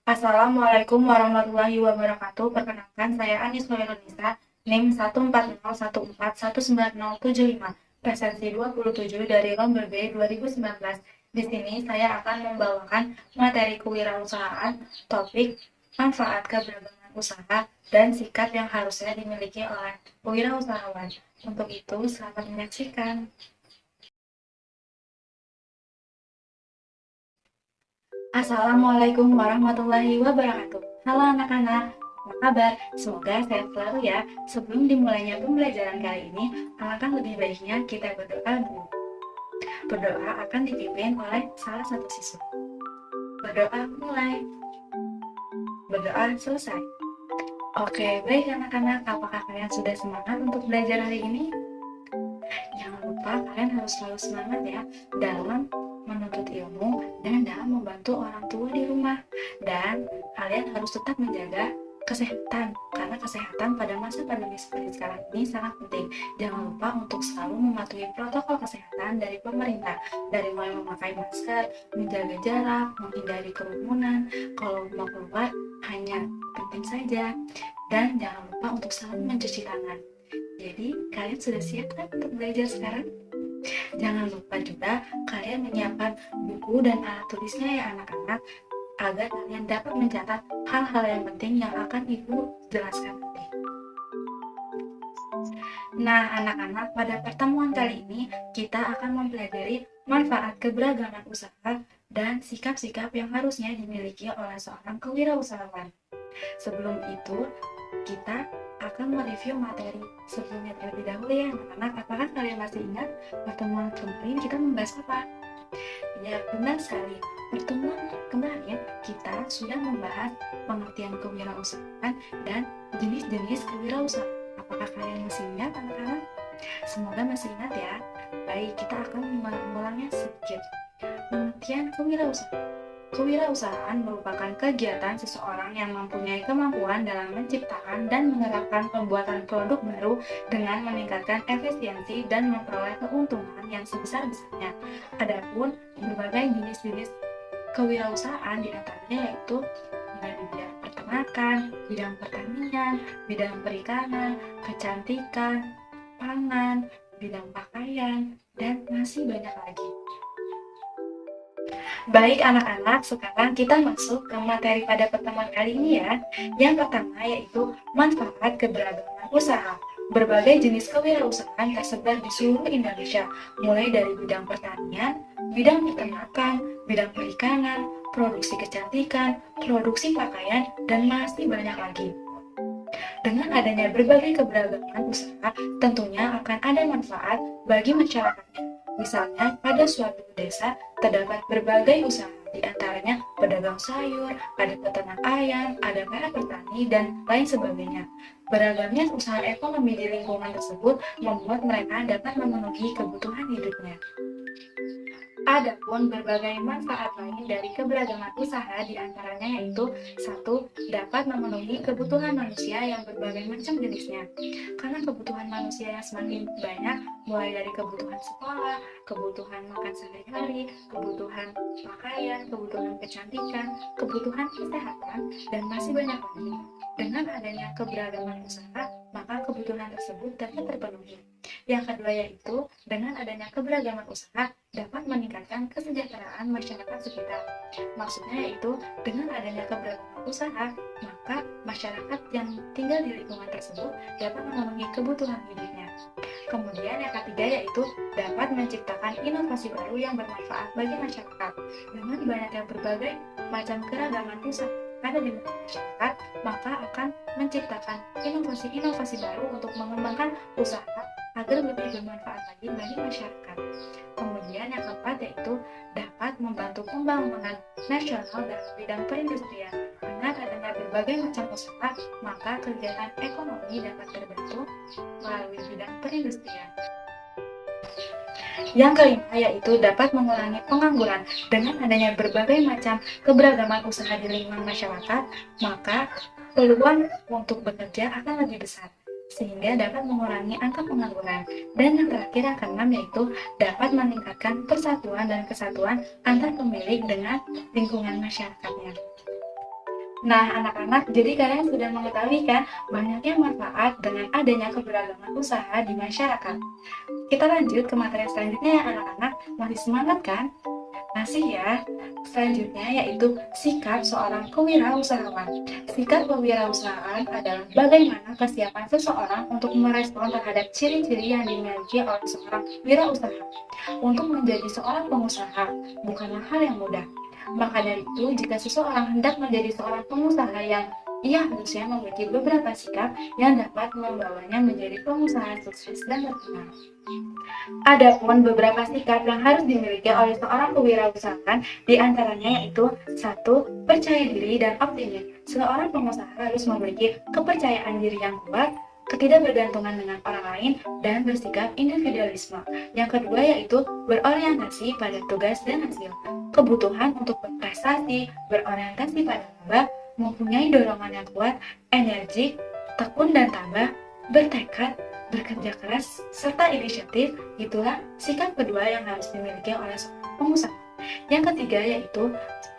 Assalamualaikum warahmatullahi wabarakatuh. Perkenalkan, saya Anis Hoirunisa, NIM 140141975, presensi 27 dari Lomber B 2019. Di sini saya akan membawakan materi kewirausahaan, topik manfaat keberagaman usaha dan sikap yang harusnya dimiliki oleh kewirausahawan. Untuk itu, selamat menyaksikan. Assalamualaikum warahmatullahi wabarakatuh. Halo anak-anak, apa kabar? Semoga sehat selalu ya. Sebelum dimulainya pembelajaran kali ini, alangkah lebih baiknya kita berdoa dulu. Berdoa akan dipimpin oleh salah satu siswa. Berdoa mulai, berdoa selesai. Oke, baik anak-anak, apakah kalian sudah semangat untuk belajar hari ini? Jangan lupa kalian harus selalu semangat ya dalam menuntut ilmu dan dalam membantu orang tua di rumah. Dan kalian harus tetap menjaga kesehatan, karena kesehatan pada masa pandemi seperti sekarang ini sangat penting. Jangan lupa untuk selalu mematuhi protokol kesehatan dari pemerintah, dari mulai memakai masker, menjaga jarak, menghindari kerumunan, kalau mau keluar hanya penting saja, dan jangan lupa untuk selalu mencuci tangan. Jadi, kalian sudah siap kan untuk belajar sekarang? Jangan lupa juga kalian menyiapkan buku dan alat tulisnya ya anak-anak, agar kalian dapat mencatat hal-hal yang penting yang akan Ibu jelaskan nanti. Nah, anak-anak, pada pertemuan kali ini kita akan mempelajari manfaat keberagaman usaha dan sikap-sikap yang harusnya dimiliki oleh seorang kewirausahawan. Sebelum itu, kita akan mereview materi sebelumnya terlebih dahulu ya anak-anak. Apakah kalian masih ingat pertemuan kemarin kita membahas apa? Ya, benar sekali. Pertemuan kemarin kita sudah membahas pengertian kewirausahaan dan jenis-jenis kewirausahaan. Apakah kalian masih ingat anak-anak? Semoga masih ingat ya. Baik, kita akan mengulangnya sedikit. Pengertian kewirausahaan. Kewirausahaan merupakan kegiatan seseorang yang mempunyai kemampuan dalam menciptakan dan menerapkan pembuatan produk baru dengan meningkatkan efisiensi dan memperoleh keuntungan yang sebesar-besarnya. Adapun berbagai jenis-jenis kewirausahaan diantaranya yaitu di bidang peternakan, bidang pertanian, bidang perikanan, kecantikan, pangan, bidang pakaian, dan masih banyak lagi. Baik anak-anak, sekarang kita masuk ke materi pada pertemuan kali ini ya. Yang pertama yaitu manfaat keberagaman usaha. Berbagai jenis kewirausahaan tersebar di seluruh Indonesia, mulai dari bidang pertanian, bidang peternakan, bidang perikanan, produksi kecantikan, produksi pakaian, dan masih banyak lagi. Dengan adanya berbagai keberagaman usaha, tentunya akan ada manfaat bagi masyarakatnya. Misalnya, pada suatu desa terdapat berbagai usaha, di antaranya pedagang sayur, ada peternak ayam, ada para petani, dan lain sebagainya. Beragamnya usaha ekonomi di lingkungan tersebut membuat mereka dapat memenuhi kebutuhan hidupnya. Adapun berbagai manfaat lain dari keberagaman usaha diantaranya yaitu satu, dapat memenuhi kebutuhan manusia yang berbagai macam jenisnya. Karena kebutuhan manusia yang semakin banyak, mulai dari kebutuhan sekolah, kebutuhan makan sehari-hari, kebutuhan pakaian, kebutuhan kecantikan, kebutuhan kesehatan, dan masih banyak lagi. Dengan adanya keberagaman usaha, maka kebutuhan tersebut dapat terpenuhi. Yang kedua yaitu, dengan adanya keberagaman usaha dapat meningkatkan kesejahteraan masyarakat sekitar. Maksudnya yaitu, dengan adanya keberagaman usaha, maka masyarakat yang tinggal di lingkungan tersebut dapat memenuhi kebutuhan hidupnya. Kemudian yang ketiga yaitu, dapat menciptakan inovasi baru yang bermanfaat bagi masyarakat. Dengan banyaknya berbagai macam keragaman usaha ada di masyarakat, maka akan menciptakan inovasi-inovasi baru untuk mengembangkan usaha agar lebih bermanfaat lagi bagi masyarakat. Kemudian yang keempat yaitu dapat membantu pembangunan nasional dalam bidang perindustrian. Dengan adanya berbagai macam usaha, maka kegiatan ekonomi dapat terbantu melalui bidang perindustrian. Yang kelima yaitu dapat mengurangi pengangguran. Dengan adanya berbagai macam keberagaman usaha di lingkungan masyarakat, maka peluang untuk bekerja akan lebih besar, sehingga dapat mengurangi angka pengangguran. Dan yang terakhir yang keenam yaitu dapat meningkatkan persatuan dan kesatuan antar pemilik dengan lingkungan masyarakatnya. Nah, anak-anak, jadi kalian sudah mengetahui kan banyaknya manfaat dengan adanya keberagaman usaha di masyarakat. Kita lanjut ke materi selanjutnya ya anak-anak. Masih semangat kan? Masih ya. Selanjutnya yaitu sikap seorang kewirausahawan. Sikap kewirausahaan adalah bagaimana kesiapan seseorang untuk merespon terhadap ciri-ciri yang dimiliki oleh seorang wirausaha. Untuk menjadi seorang pengusaha bukanlah hal yang mudah. Maka dari itu, jika seseorang hendak menjadi seorang pengusaha yang ia harusnya memiliki beberapa sikap yang dapat membawanya menjadi pengusaha sukses dan berkembang. Adapun beberapa sikap yang harus dimiliki oleh seorang kewirausahaan diantaranya yaitu 1. Percaya diri dan optimis. Seorang pengusaha harus memiliki kepercayaan diri yang kuat, ketidakbergantungan dengan orang lain, dan bersikap individualisme. Yang kedua yaitu berorientasi pada tugas dan hasil. Kebutuhan untuk berprestasi, berorientasi pada laba, mempunyai dorongan yang kuat, energik, tekun dan tabah, bertekad, bekerja keras, serta inisiatif, itulah sikap kedua yang harus dimiliki oleh seorang pengusaha. Yang ketiga yaitu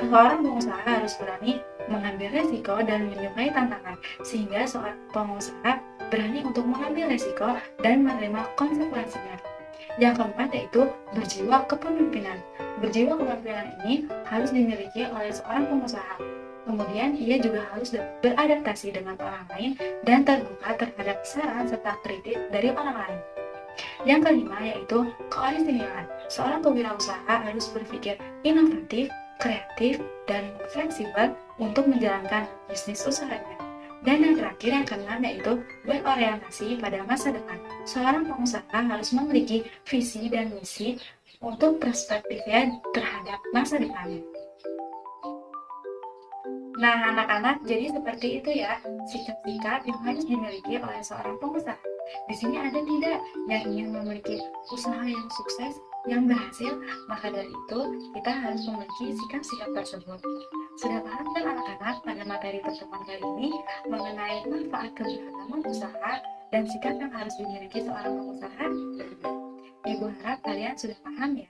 seorang pengusaha harus berani mengambil resiko dan menyukai tantangan, sehingga seorang pengusaha berani untuk mengambil resiko dan menerima konsekuensinya. Yang keempat yaitu berjiwa kepemimpinan. Berjiwa kepemimpinan ini harus dimiliki oleh seorang pengusaha. Kemudian, ia juga harus beradaptasi dengan orang lain dan terbuka terhadap saran serta kritik dari orang lain. Yang kelima yaitu keistimewaan. Seorang kewirausaha harus berpikir inovatif, kreatif, dan fleksibel untuk menjalankan bisnis usahanya. Dan yang terakhir, yang keenam yaitu berorientasi pada masa depan. Seorang pengusaha harus memiliki visi dan misi untuk perspektifnya terhadap masa depannya. Nah, anak-anak, jadi seperti itu ya, sikap-sikap yang harus dimiliki oleh seorang pengusaha. Di sini ada tidak yang ingin memiliki usaha yang sukses, yang berhasil? Maka dari itu, kita harus memiliki sikap-sikap tersebut. Sudah paham kan anak-anak pada materi pertemuan kali ini mengenai manfaat keberagaman usaha dan sikap yang harus dimiliki seorang pengusaha? Ibu harap kalian sudah paham ya.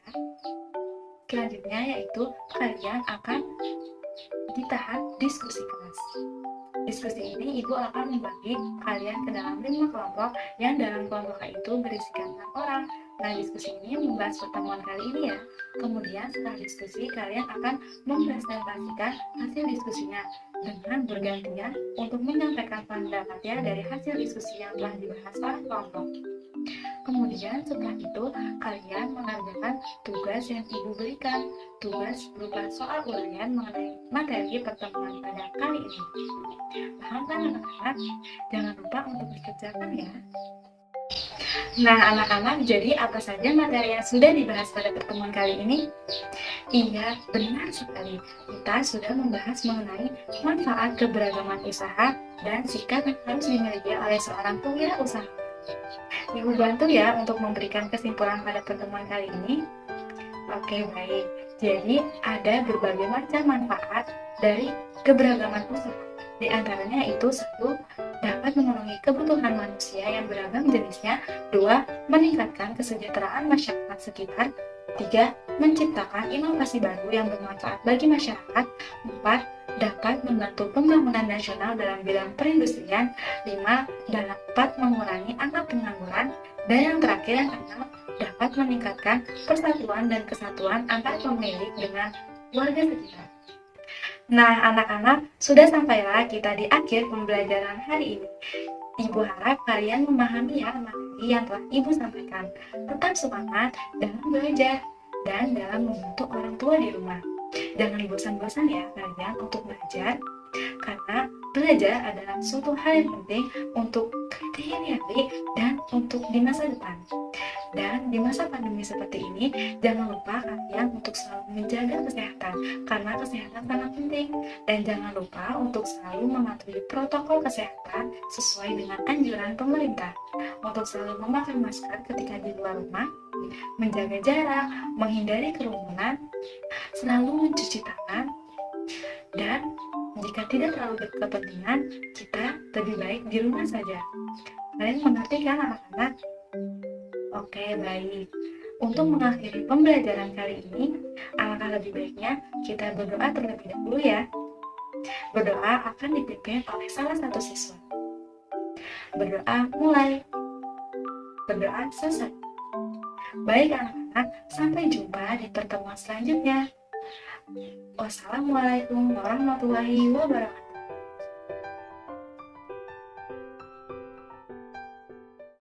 Selanjutnya yaitu kalian akan di tahap diskusi kelas. Diskusi ini ibu akan membagi kalian ke dalam 5 kelompok yang dalam kelompok itu berisikan 6 orang. Nah, diskusi ini membahas pertemuan kali ini ya. Kemudian setelah diskusi kalian akan mempresentasikan hasil diskusinya dengan bergantian untuk menyampaikan pendapatnya dari hasil diskusi yang telah dibahas oleh kelompok. Kemudian setelah itu kalian mengerjakan tugas yang ibu berikan. Tugas berupa soal uraian mengenai materi pertemuan pada kali ini. Paham kan anak-anak? Jangan lupa untuk dikerjakan ya. Nah anak-anak, jadi apa saja materi yang sudah dibahas pada pertemuan kali ini? Iya, benar sekali. Kita sudah membahas mengenai manfaat keberagaman usaha dan sikap yang harus dimiliki oleh seorang kewirausahaan. Ibu bantu ya untuk memberikan kesimpulan pada pertemuan kali ini. Oke, baik. Jadi, ada berbagai macam manfaat dari keberagaman usaha. Di antaranya itu 1. Dapat memenuhi kebutuhan manusia yang beragam jenisnya. 2. Meningkatkan kesejahteraan masyarakat sekitar. 3. Menciptakan inovasi baru yang bermanfaat bagi masyarakat. 4. Dapat membantu pembangunan nasional dalam bidang perindustrian. 5. Dapat mengurangi angka pengangguran. Dan yang terakhir yang keenam, dapat meningkatkan persatuan dan kesatuan antar pemilik dengan warga sekitar. Nah, anak-anak, sudah sampailah kita di akhir pembelajaran hari ini. Ibu harap kalian memahami ya materi yang telah Ibu sampaikan. Tetap semangat dalam belajar dan dalam membantu orang tua di rumah. Jangan bosan-bosan ya kalian untuk belajar, karena belajar adalah suatu hal yang penting untuk kehidupan hari dan untuk di masa depan. Dan di masa pandemi seperti ini, jangan lupa kalian untuk selalu menjaga kesehatan, karena kesehatan sangat penting. Dan jangan lupa untuk selalu mematuhi protokol kesehatan sesuai dengan anjuran pemerintah. Untuk selalu memakai masker ketika di luar rumah, menjaga jarak, menghindari kerumunan, selalu mencuci tangan, dan jika tidak terlalu berkepentingan, kita lebih baik di rumah saja. Kalian mengerti kan anak-anak? Oke, baik. Untuk mengakhiri pembelajaran kali ini, alangkah lebih baiknya kita berdoa terlebih dahulu ya. Berdoa akan dipimpin oleh salah satu siswa. Berdoa mulai. Berdoa selesai. Baik anak-anak, sampai jumpa di pertemuan selanjutnya. Wassalamualaikum warahmatullahi wabarakatuh.